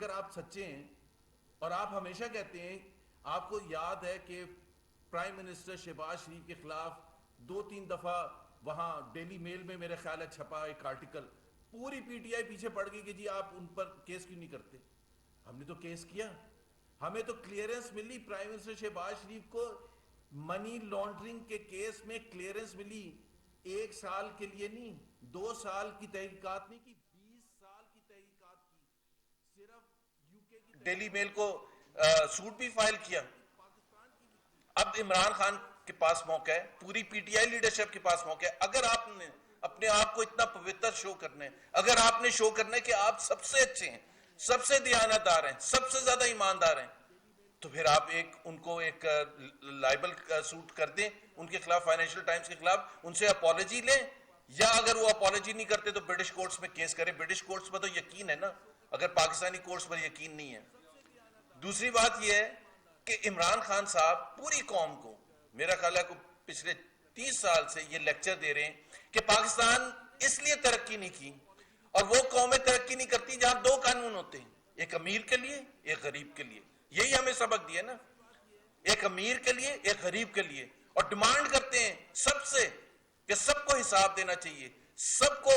اگر آپ سچے ہیں اور آپ ہمیشہ کہتے ہیں، آپ کو یاد ہے کہ پرائم منسٹر شہباز شریف کے خلاف 2-3 دفعہ وہاں ڈیلی میل میں میرے خیال ہے چھپا ایک آرٹیکل، پوری پی ٹی آئی پیچھے پڑ گئی کہ جی آپ ان پر کیس کیوں نہیں کرتے. ہم نے تو کیس کیا، ہمیں تو کلیئرنس ملی پرائم منسٹر شہباز شریف کو منی لانڈرنگ کے کیس میں کلیئرنس ملی. 1 سال کے لیے نہیں، 2 سال کی تحقیقات نہیں کی، 20 سال کی تحقیقات کی. صرف یو کے کی ڈیلی میل کو سوٹ بھی فائل کیا. اب عمران خان کے پاس موقع ہے، پوری پی ٹی آئی لیڈرشپ کے پاس موقع ہے. اگر آپ نے اپنے آپ کو اتنا پوتر شو کرنا ہے، اگر آپ نے شو کرنا ہے کہ آپ سب سے اچھے ہیں، سب سے دیانتدار ہیں، سب سے زیادہ ایماندار ہیں، تو پھر آپ ان کو ایک لائبل سوٹ کر دیں ان کے خلاف، فائنینشیل ٹائمز کے خلاف، ان سے اپالوجی لیں، یا اگر وہ اپالوجی نہیں کرتے تو برٹش کورٹس میں کیس کریں. برٹش کورٹس پر تو یقین ہے نا، اگر پاکستانی کورٹس پر یقین نہیں ہے. دوسری بات یہ ہے کہ عمران خان صاحب پوری قوم کو، میرا خیال ہے کہ پچھلے 30 سال سے یہ لیکچر دے رہے ہیں کہ پاکستان اس لیے ترقی نہیں کی اور وہ قومیں ترقی نہیں کرتی جہاں 2 قانون ہوتے ہیں، ایک امیر کے لیے ایک غریب کے لیے. یہی ہمیں سبق دیا نا، ایک امیر کے لیے ایک غریب کے لیے. اور ڈیمانڈ کرتے ہیں سب سے کہ سب کو حساب دینا چاہیے، سب کو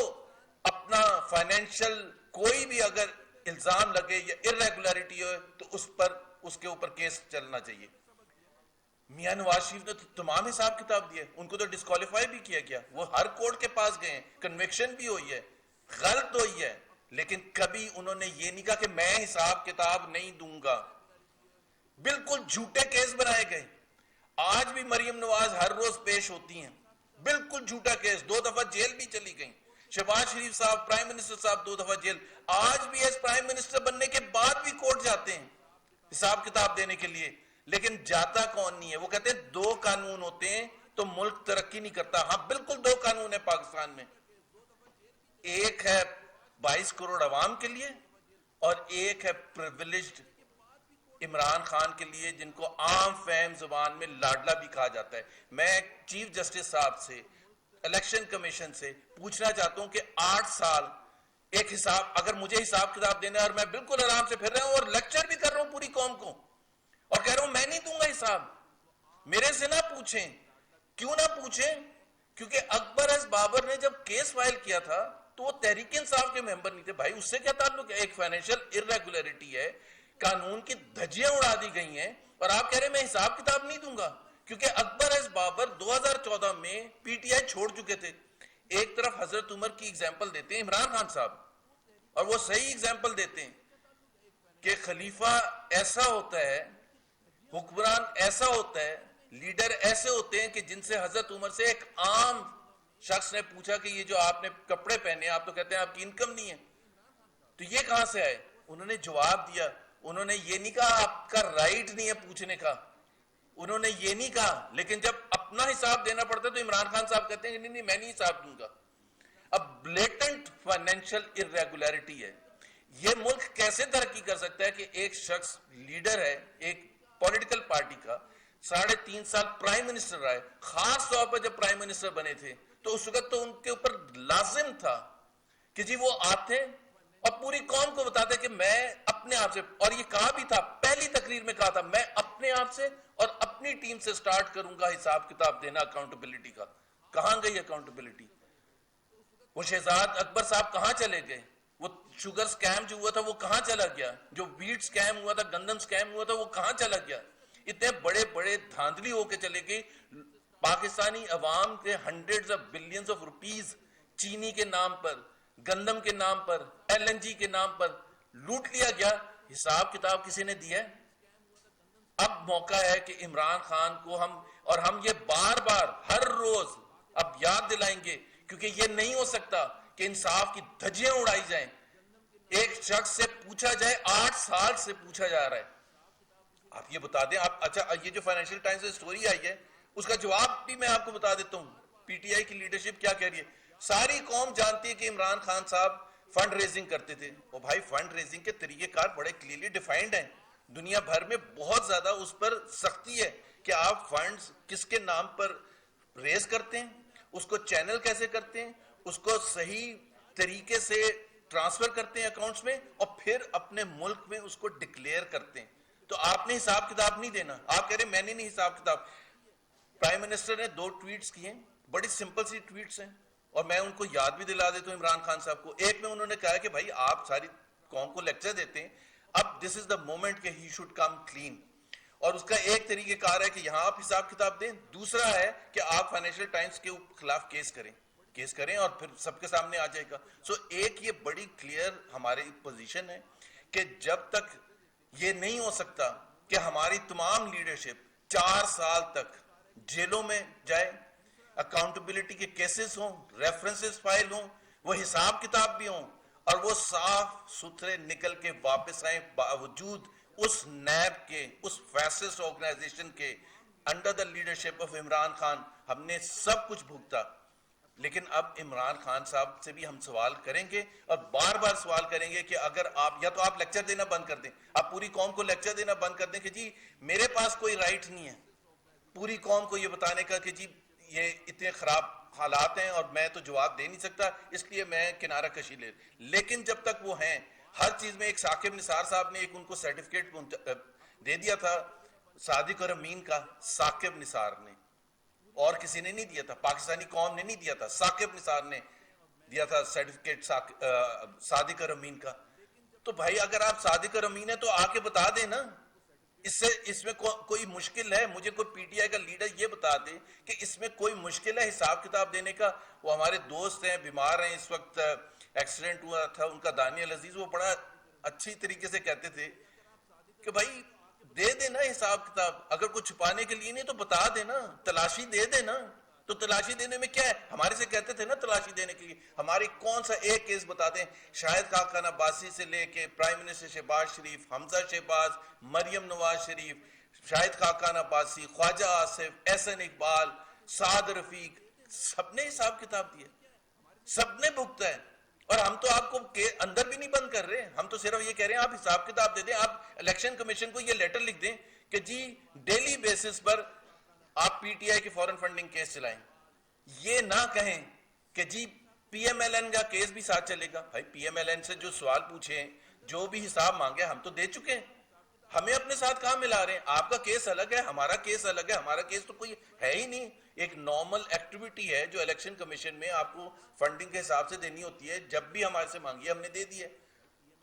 اپنا فائنینشل کوئی بھی اگر الزام لگے یا irregularity ہو تو اس کے اوپر کیس چلنا چاہیے. میاں نواز شریف نے تو تمام حساب کتاب دیا، ان کو تو ڈسکوالیفائی بھی کیا گیا، وہ ہر کورٹ کے پاس گئے ہیں، کنوکشن بھی ہوئی ہے، غلط ہوئی ہے، لیکن کبھی انہوں نے یہ نہیں کہا کہ میں حساب کتاب نہیں دوں گا. بالکل جھوٹے کیس بنائے گئے. آج بھی مریم نواز ہر روز پیش ہوتی ہیں، بالکل جھوٹا کیس، 2 دفعہ جیل بھی چلی گئیں. شہباز شریف صاحب پرائم منسٹر صاحب 2 دفعہ جیل. آج بھی ایس پرائم منسٹر بننے کے بعد بھی کورٹ جاتے ہیں حساب کتاب دینے کے لیے، لیکن جاتا کون نہیں ہے. وہ کہتے ہیں 2 قانون ہوتے ہیں تو ملک ترقی نہیں کرتا. ہاں بالکل 2 قانون ہیں پاکستان میں، ایک ہے 22 کروڑ عوام کے لیے اور ایک ہے پریویلیجڈ عمران خان کے لیے، جن کو عام فہم زبان میں لاڈلا بھی کہا جاتا ہے. میں چیف جسٹس صاحب سے، الیکشن کمیشن سے پوچھنا چاہتا ہوں کہ 8 سال ایک حساب، اگر مجھے حساب کتاب دینا ہے اور میں بالکل آرام سے پھر رہا ہوں اور لیکچر بھی کر رہا ہوں پوری قوم کو اور کہہ رہا ہوں میں نہیں دوں گا حساب، میرے سے نہ پوچھیں. کیوں نہ پوچھیں؟ کیونکہ اکبر از بابر نے جب کیس فائل کیا تھا تو وہ تحریک انصاف کے ممبر نہیں تھے. بھائی اس سے کیا تعلق ہے؟ ایک فائنینشیل irregularity ہے، قانون کی دھجیاں اڑا دی گئی ہیں اور آپ کہہ رہے ہیں میں حساب کتاب نہیں دوں گا. کیونکہ اکبر از بابر 2014 میں پی ٹی آئی چھوڑ چکے تھے. ایک طرف حضرت عمر کی اگزامپل دیتے ہیں عمران خان صاحب، اور وہ صحیح اگزامپل دیتے ہیں کہ خلیفہ ایسا ہوتا ہے، حکمران ایسا ہوتا ہے، لیڈر ایسے ہوتے ہیں کہ جن سے حضرت عمر سے ایک عام شخص نے پوچھا کہ یہ جو آپ نے کپڑے پہنے آپ تو کہتے ہیں آپ کی انکم نہیں ہے، تو یہ کہاں سے آئے؟ انہوں نے جواب دیا. انہوں نے یہ نہیں کہا آپ کا رائٹ نہیں ہے پوچھنے کا، انہوں نے یہ نہیں کہا، لیکن جب اپنا حساب دینا پڑتا ہے تو عمران خان صاحب کہتے ہیں کہ نہیں میں نہیں حساب دوں گا. اب بلیٹنٹ فائنینشیل irregularity ہے. یہ ملک کیسے ترقی کر سکتا ہے کہ ایک شخص لیڈر ہے ایک پولیٹیکل پارٹی کا، 3.5 سال پرائم منسٹر رہا ہے، خاص طور پر جب پرائم منسٹر بنے تھے تو اس وقت تو ان کے اوپر لازم تھا کہ جی وہ آتے اور پوری قوم کو بتاتے کہ میں اپنے آپ سے، اور یہ کہا بھی تھا پہلی تقریر میں کہا تھا میں اپنے آپ سے اور اپنی ٹیم سے سٹارٹ کروں گا حساب کتاب دینا اکاؤنٹیبلٹی کا. کہاں گئی اکاؤنٹیبلٹی؟ وہ شہزاد اکبر صاحب کہاں چلے گئے؟ وہ شوگر سکیم جو ہوا تھا وہ کہاں چلا گیا؟ جو ویٹ سکیم ہوا تھا، گندم سکیم ہوا تھا، وہ کہاں چلا گیا؟ اتنے بڑے بڑے دھاندلی ہو کے چلے گئے. پاکستانی عوام کے hundreds of billions of rupees چینی کے نام پر، گندم کے نام پر، ایل این جی کے نام پر لوٹ لیا گیا. حساب کتاب کسی نے دیا ہے؟ اب موقع ہے کہ عمران خان کو ہم یہ بار بار ہر روز اب یاد دلائیں گے، کیونکہ یہ نہیں ہو سکتا کہ انصاف کی دھجیاں اڑائی جائیں. ایک شخص سے پوچھا جائے 8 سال سے پوچھا جا رہا ہے. آپ یہ بتا دیں آپ، اچھا یہ جو فائنینشیل ٹائمز سے سٹوری آئی ہے اس کا جواب بھی میں آپ کو بتا دیتا ہوں. پی ٹی آئی کی لیڈرشپ کیا کہہ رہی ہے؟ ساری قوم جانتی ہے کہ عمران خان صاحب فنڈ ریزنگ کرتے تھے. اور بھائی فنڈ ریزنگ کے طریقہ کار بڑے کلیئرلی ڈیفائنڈ ہیں، دنیا بھر میں بہت زیادہ اس پر سختی ہے کہ آپ فنڈز کس کے نام پر ریز کرتے ہیں، اس کو چینل کیسے کرتے ہیں، اس کو صحیح طریقے سے ٹرانسفر کرتے ہیں اکاؤنٹس میں اور پھر اپنے ملک میں اس کو ڈکلیئر کرتے ہیں. تو آپ نے حساب کتاب نہیں دینا. آپ کہہ رہے ہیں میں نے نہیں حساب کتاب. پرائم منسٹر نے 2 ٹویٹس کیے, بڑی سمپل سی ٹویٹس ہیں, اور میں ان کو یاد بھی دلا دیتا ہوں عمران خان صاحب کو. ایک میں انہوں نے کہا کہ بھائی آپ ساری قوم کو لیکچر دیتے ہیں, اب دس از دا مومنٹ کہ ہی شوڈ کم کلین. اور اس کا ایک طریقہ کار ہے کہ یہاں آپ حساب کتاب دیں, دوسرا ہے کہ آپ فائنینشیل ٹائمز کے خلاف کیس کریں اور پھر سب کے سامنے آ جائے گا. سو ایک یہ بڑی کلیئر ہماری پوزیشن ہے کہ جب تک یہ نہیں ہو سکتا کہ ہماری تمام لیڈرشپ 4 سال تک جیلوں میں جائے, اکاؤنٹیبلٹی کے کیسز ہوں, ریفرنسز فائل ہوں, وہ حساب کتاب بھی ہوں, اور وہ صاف ستھرے نکل کے واپس آئیں باوجود اس نیب کے, اس فیسسٹ آرگنائزیشن کے, under the leadership of Imran Khan. ہم نے سب کچھ بھگتا, لیکن اب عمران خان صاحب سے بھی ہم سوال کریں گے اور بار بار سوال کریں گے کہ اگر آپ یا تو آپ لیکچر دینا بند کر دیں, آپ پوری قوم کو لیکچر دینا بند کر دیں کہ جی میرے پاس کوئی رائٹ نہیں ہے پوری قوم کو یہ بتانے کا کہ جی یہ اتنے خراب حالات ہیں اور میں تو جواب دے نہیں سکتا, اس لیے میں کنارہ کشی لے. لیکن جب تک وہ ہیں ہر چیز میں, ایک ثاقب نثار صاحب نے ایک ان کو سرٹیفکیٹ دے دیا تھا صادق اور امین کا, ثاقب نثار نے, اور کسی نے نہیں دیا تھا, پاکستانی قوم نے نہیں دیا تھا, ثاقب نثار نے دیا تھا سرٹیفکیٹ صادق اور امین کا. تو بھائی اگر آپ صادق اور امین ہیں تو آ کے بتا دیں نا, اس میں کوئی مشکل ہے؟ مجھے کوئی پی ٹی آئی کا لیڈر یہ بتا دے کہ اس میں کوئی مشکل ہے حساب کتاب دینے کا. وہ ہمارے دوست ہیں, بیمار ہیں اس وقت, ایکسیڈنٹ ہوا تھا ان کا, دانیال عزیز, وہ بڑا اچھی طریقے سے کہتے تھے کہ بھائی دے دینا حساب کتاب, اگر کوئی چھپانے کے لیے نہیں تو بتا دینا, تلاشی دے دینا. تو تلاشی دینے میں کیا ہے؟ ہمارے سے کہتے تھے نا تلاشی دینے کے لیے, ہماری کون سا ایک کیس بتا دیں, شاہد خاقان عباسی سے لے کے پرائم منسٹر شہباز شریف, حمزہ شہباز, مریم نواز شریف, شاہد خاقان عباسی, خواجہ آصف, احسن اقبال, سعد رفیق, سب نے حساب کتاب دیا, سب نے بھگتا ہے. اور ہم تو آپ کو اندر بھی نہیں بند کر رہے, ہم تو صرف یہ کہہ رہے ہیں آپ حساب کتاب دے دیں. آپ الیکشن کمیشن کو یہ لیٹر لکھ دیں کہ جی ڈیلی بیسس پر آپ پی ٹی آئی کی فورن فنڈنگ کیس چلائیں. یہ نہ کہیں کہ جی پی ایم ایل این کا کیس بھی ساتھ چلے گا. بھائی پی ایم ایل این سے جو سوال پوچھے, جو بھی حساب مانگے, ہم تو دے چکے ہیں, ہمیں اپنے ساتھ کہاں ملا رہے ہیں؟ آپ کا کیس الگ ہے, ہمارا کیس الگ ہے. ہمارا کیس تو کوئی ہے ہی نہیں, ایک نارمل ایکٹیویٹی ہے جو الیکشن کمیشن میں آپ کو فنڈنگ کے حساب سے دینی ہوتی ہے. جب بھی ہمارے سے مانگی ہم نے دے دی ہے.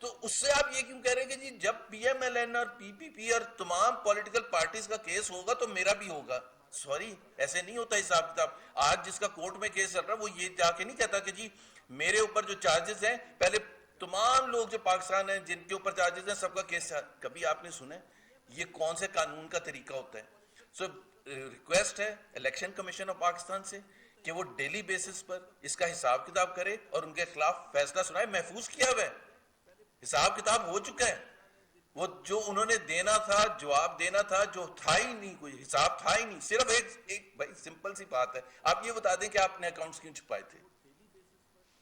تو اس سے آپ یہ کیوں کہہ رہے ہیں کہ جی جب پی ایم ایل این اور پی پی پی اور تمام پولیٹیکل پارٹیز کا کیس ہوگا تو میرا بھی ہوگا؟ سوری, ایسے نہیں ہوتا حساب کتاب. آج جس کا کورٹ میں کیس چل رہا ہے وہ یہ جا کے نہیں کہتا کہ جی میرے اوپر جو چارجز ہیں, پہلے تمام لوگ جو پاکستان ہیں جن کے اوپر چارجز ہیں سب کا کیس. کبھی آپ نے سنا یہ کون سے قانون کا طریقہ ہوتا ہے؟ سو ریکویسٹ ہے الیکشن کمیشن آف پاکستان سے کہ وہ ڈیلی بیسس پر اس کا حساب کتاب کرے اور ان کے خلاف فیصلہ سنائے. محفوظ کیا ہوا ہے, حساب کتاب ہو چکا ہے. وہ جو انہوں نے دینا تھا, جواب دینا تھا, جو تھا ہی نہیں, کوئی حساب تھا ہی نہیں. صرف ایک بھائی سمپل سی بات ہے, آپ یہ بتا دیں کہ آپ نے اکاؤنٹس کیوں چھپائے تھے.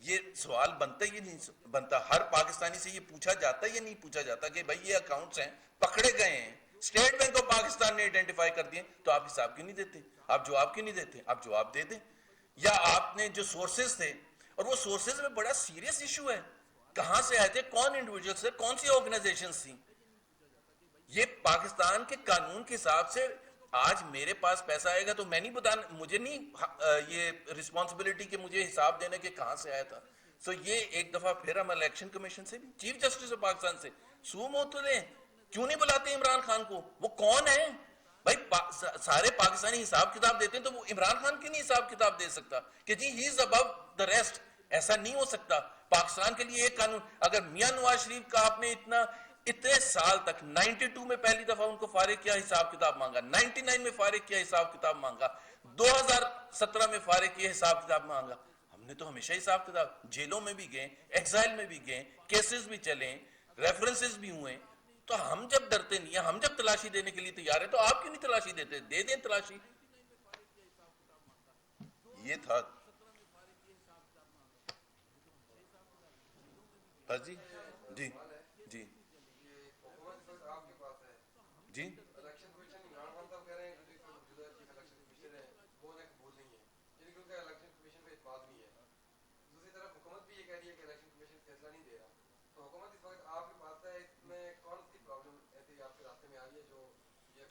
یہ سوال بنتا ہی نہیں بنتا. ہر پاکستانی سے یہ پوچھا جاتا ہے یا نہیں پوچھا جاتا کہ بھائی یہ اکاؤنٹس ہیں, پکڑے گئے ہیں, اسٹیٹ بینک آف پاکستان نے آئیڈینٹیفائی کر دیے, تو آپ حساب کیوں نہیں دیتے؟ آپ جواب کیوں نہیں دیتے؟ آپ جواب دے دیں. یا آپ نے جو سورسز تھے, اور وہ سورسز میں بڑا سیریس ایشو ہے, کہاں سے آئے تھے, کون انڈیویجولز تھے, کون سی آرگنائزیشنز تھیں. یہ پاکستان کے قانون کے حساب سے آج میرے پاس پیسہ آئے گا تو میں نہیں بتانا, مجھے نہیں یہ رسپانسبلٹی کہ مجھے حساب دینے کے کہاں سے آیا تھا. سو یہ ایک دفعہ پھر ہم الیکشن کمیشن سے بھی, چیف جسٹس آف پاکستان سے سو موت لیں, کیوں نہیں بلاتے عمران خان کو؟ وہ کون ہے بھائی؟ سارے پاکستانی حساب کتاب دیتے ہیں تو وہ عمران خان کی نہیں حساب کتاب دے سکتا کہ جی ہی از ابو دا ریسٹ؟ ایسا نہیں ہو سکتا. پاکستان کے لیے ایک قانون, اگر میاں نواز شریف کا آپ نے اتنے سال تک 92 میں پہلی دفعہ ان کو فارغ کیا, حساب کتاب مانگا, 99 میں فارغ کیا, حساب کتاب مانگا, 2017 میں فارغ کیا, حساب کتاب مانگا. ہم نے تو ہمیشہ حساب کتاب, جیلوں میں بھی گئے, ایگزائل میں بھی گئے, کیسز بھی چلیں, ریفرنسز بھی ہوئے. تو ہم جب ڈرتے نہیں ہیں, ہم جب تلاشی دینے کے لیے تیار ہیں, تو آپ کیوں نہیں تلاشی دیتے؟ دے دیں تلاشی. یہ تھا. ہاں جی جی جی جی الیکشن کمیشن عمران خان صاحب کہہ رہے ہیں کہ جو موجودہ چیف الیکشن کمیشنر ہے وہ انہیں قبول نہیں ہے, یعنی کہ ان کا الیکشن کمیشن پہ اعتماد نہیں ہے. دوسری طرف حکومت بھی یہ کہہ رہی ہے کہ الیکشن کمیشن فیصلہ نہیں دے رہا.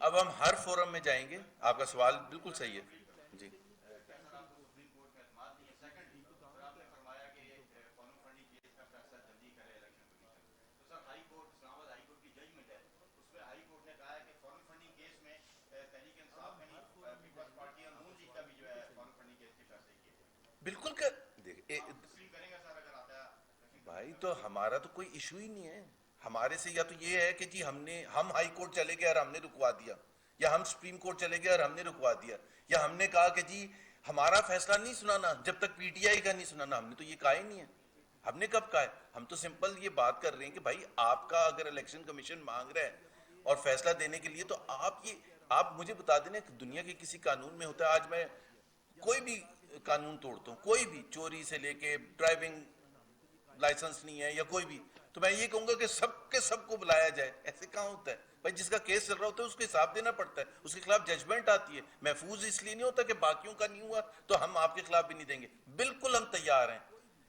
اب ہم ہر فورم میں جائیں گے. آپ کا سوال بالکل صحیح ہے جی. بالکل بھائی تو ہمارا تو کوئی ایشو ہی نہیں ہے. ہمارے سے یا تو یہ ہے کہ جی ہم ہائی کورٹ چلے گئے اور ہم نے رکوا دیا, یا ہم سپریم کورٹ چلے گئے اور ہم نے رکوا دیا, یا ہم نے کہا کہ جی ہمارا فیصلہ نہیں سنانا جب تک پی ٹی آئی کا نہیں سنانا. ہم نے تو یہ کہا ہی نہیں ہے. ہم نے کب کہا ہے؟ ہم تو سمپل یہ بات کر رہے ہیں کہ بھائی آپ کا اگر الیکشن کمیشن مانگ رہا ہے اور فیصلہ دینے کے لیے, تو آپ مجھے بتا دینا کہ دنیا کے کسی قانون میں ہوتا ہے. آج میں کوئی بھی قانون توڑتا ہوں, کوئی بھی, چوری سے لے کے ڈرائیونگ لائسنس نہیں ہے یا کوئی بھی, تو میں یہ کہوں گا کہ سب کے سب کو بلایا جائے. ایسے کہاں ہوتا ہے بھائی؟ جس کا کیس چل رہا ہوتا ہے اس کو حساب دینا پڑتا ہے, اس کے خلاف ججمنٹ آتی ہے. محفوظ اس لیے نہیں ہوتا کہ باقیوں کا نہیں ہوا تو ہم آپ کے خلاف بھی نہیں دیں گے. بالکل ہم تیار ہیں,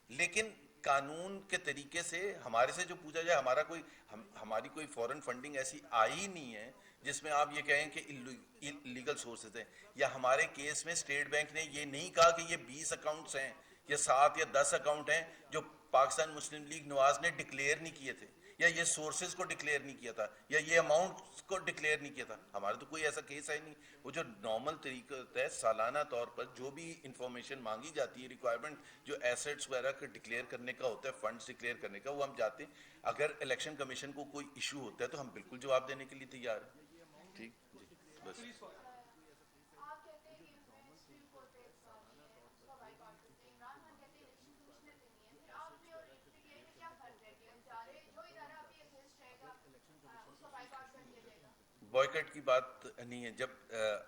لیکن قانون کے طریقے سے ہمارے سے جو پوچھا جائے, ہماری کوئی فورن فنڈنگ ایسی آئی نہیں ہے جس میں آپ یہ کہیں کہ لیگل سورسز ہیں. یا ہمارے کیس میں اسٹیٹ بینک نے یہ نہیں کہا کہ یہ 20 اکاؤنٹس ہیں یا 7 یا 10 اکاؤنٹ ہیں جو پاکستان مسلم لیگ نواز نے ڈکلیئر نہیں کیے تھے, یا یہ سورسز کو ڈکلیئر نہیں کیا تھا, یا یہ اماؤنٹ کو ڈکلیئر نہیں کیا تھا. ہمارا تو کوئی ایسا کیس ہے نہیں. وہ جو نارمل طریقہ ہوتا ہے سالانہ طور پر جو بھی انفارمیشن مانگی جاتی ہے, ریکوائرمنٹ جو ایسٹس وغیرہ کا ڈکلیئر کرنے کا ہوتا ہے, فنڈز ڈکلیئر کرنے کا, وہ ہم جاتے ہیں. اگر الیکشن کمیشن کو کوئی ایشو ہوتا ہے تو ہم بالکل جواب دینے کے لیے تیار ہیں. ٹھیک جی بس. بوائکٹ کی بات نہیں ہے. جب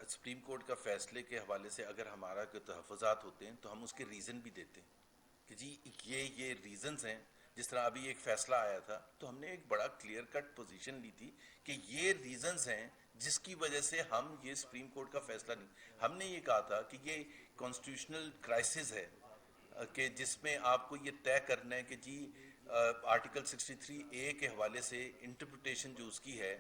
سپریم کورٹ کا فیصلے کے حوالے سے اگر ہمارا کوئی تحفظات ہوتے ہیں تو ہم اس کے ریزن بھی دیتے ہیں کہ جی یہ ریزنز ہیں. جس طرح ابھی ایک فیصلہ آیا تھا تو ہم نے ایک بڑا کلیئر کٹ پوزیشن لی تھی کہ یہ ریزنز ہیں جس کی وجہ سے ہم یہ سپریم کورٹ کا فیصلہ نہیں. ہم نے یہ کہا تھا کہ یہ کانسٹیٹیوشنل کرائسس ہے کہ جس میں آپ کو یہ طے کرنا ہے کہ جی آرٹیکل 63A کے حوالے سے انٹرپریٹیشن جو اس کی ہے,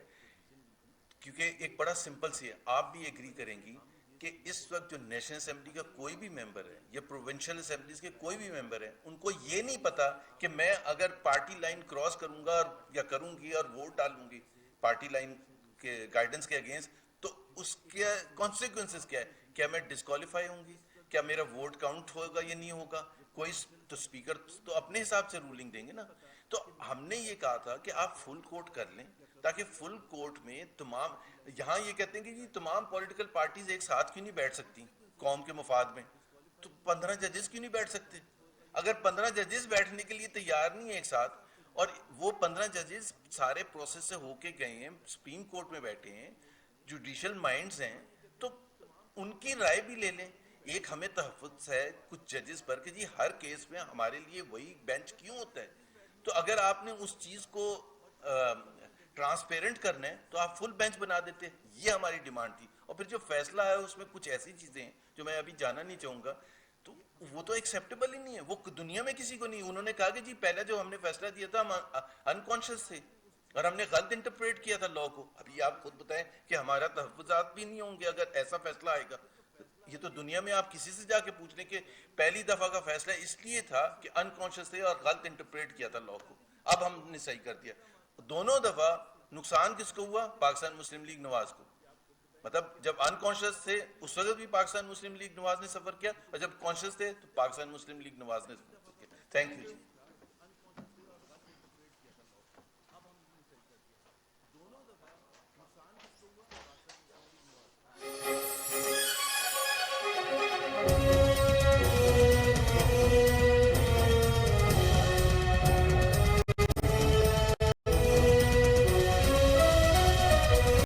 کیونکہ ایک بڑا سمپل سی ہے, آپ بھی ایگری کریں گی کہ اس وقت جو نیشنل اسمبلی کا کوئی بھی ممبر ہے یا پروونشل اسمبلیز کے کوئی بھی ممبر ہے, ان کو یہ نہیں پتا کہ میں اگر پارٹی لائن کراس کروں گا یا کروں گی اور ووٹ ڈالوں گی پارٹی لائن کے گائیڈنس کے اگینسٹ, تو اس کے کانسیکوینسز کیا ہے. کیا میں ڈسکوالیفائی ہوں گی, کیا میرا ووٹ کاؤنٹ ہوگا یا نہیں ہوگا. کوئی تو اسپیکر تو اپنے حساب سے رولنگ دیں گے نا. تو ہم نے یہ کہا تھا کہ آپ فل کوٹ کر لیں تاکہ فل کورٹ میں تمام, یہاں یہ کہتے ہیں کہ جی تمام پولیٹیکل پارٹیز ایک ساتھ کیوں نہیں بیٹھ سکتی قوم کے مفاد میں, تو 15 ججز کیوں نہیں بیٹھ سکتے؟ اگر 15 ججز بیٹھنے کے لیے تیار نہیں ہے ایک ساتھ, اور وہ 15 ججز سارے پروسیس سے ہو کے گئے ہیں, سپریم کورٹ میں بیٹھے ہیں, جوڈیشل مائنڈز ہیں, تو ان کی رائے بھی لے لیں. ایک ہمیں تحفظ ہے کچھ ججز پر کہ جی ہر کیس میں ہمارے لیے وہی بینچ کیوں ہوتا ہے. تو اگر آپ نے اس چیز کو ٹرانسپیرنٹ کرنا ہے تو آپ فل بینچ بنا دیتے. یہ ہماری ڈیمانڈ تھی. اور پھر جو فیصلہ ہے اس میں کچھ ایسی چیزیں ہیں جو میں ابھی جانا نہیں چاہوں گا, تو وہ تو ایکسیپٹیبل ہی نہیں ہے. وہ دنیا میں کسی کو نہیں. انہوں نے کہا کہ جی پہلے جو ہم نے فیصلہ دیا تھا ہم انکانشیس تھے اور ہم نے غلط انٹرپریٹ کیا تھا لا کو. ابھی آپ خود بتائیں کہ ہمارا تحفظات بھی نہیں ہوں گے اگر ایسا فیصلہ آئے گا. یہ تو دنیا میں آپ کسی سے جا کے پوچھ لیں کہ پہلی دفعہ کا فیصلہ اس لیے تھا کہ انکانشیس تھے اور غلط انٹرپریٹ کیا تھا لا کو, اب ہم نے صحیح کر دیا. دونوں دفعہ نقصان کس کو ہوا؟ پاکستان مسلم لیگ نواز کو. مطلب جب انکانشیس تھے اس وقت بھی پاکستان مسلم لیگ نواز نے سفر کیا, اور جب کانشیس تھے تو پاکستان مسلم لیگ نواز نے سفر کیا. Thank you G.